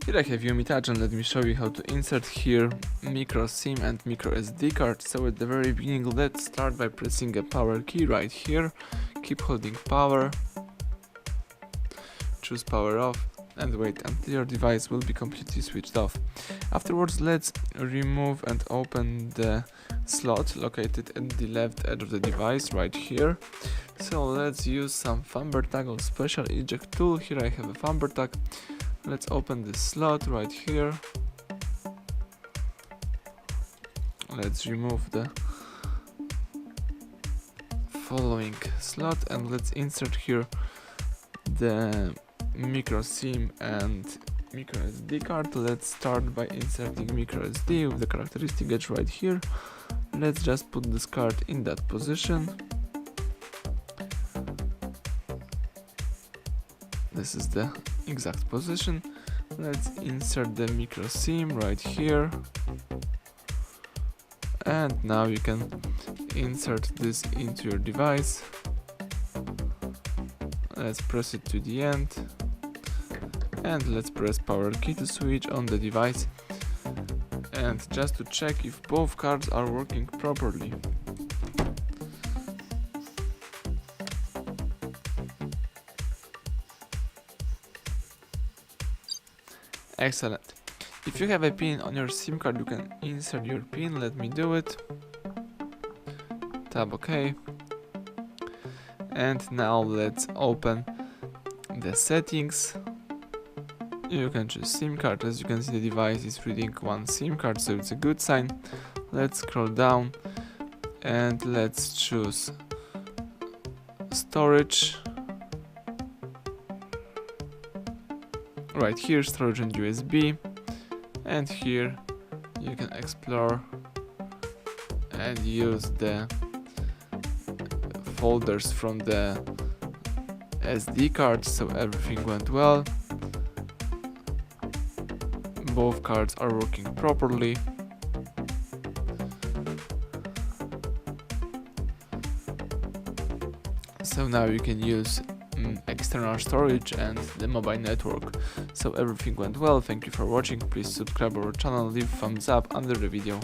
Here I have UMI Touch, and let me show you how to insert here micro SIM and micro SD card. So at the very beginning, let's start by pressing a power key right here. Keep holding power, choose power off, and wait until your device will be completely switched off. Afterwards, let's remove and open the slot located at the left edge of the device right here. So let's use some thumber tag or special eject tool. Here I have a thumber tag. Let's open this slot right here. Let's remove the following slot and let's insert here the micro SIM and micro SD card. Let's start by inserting micro SD with the characteristic edge right here. Let's just put this card in that position. This is the exact position. Let's insert the micro SIM right here, and now you can insert this into your device. Let's press it to the end, and let's press power key to switch on the device, and just to check if both cards are working properly. Excellent. If you have a pin on your SIM card, you can insert your pin. Let me do it. Tap OK. And now let's open the settings. You can choose SIM card. As you can see, the device is reading one SIM card, so it's a good sign. Let's scroll down and let's choose storage. Right here, storage and USB, and here you can explore and use the folders from the SD card, so everything went well. Both cards are working properly. So now you can use external storage and the mobile network. So everything went well. Thank you for watching. Please subscribe our channel, leave thumbs up under the video.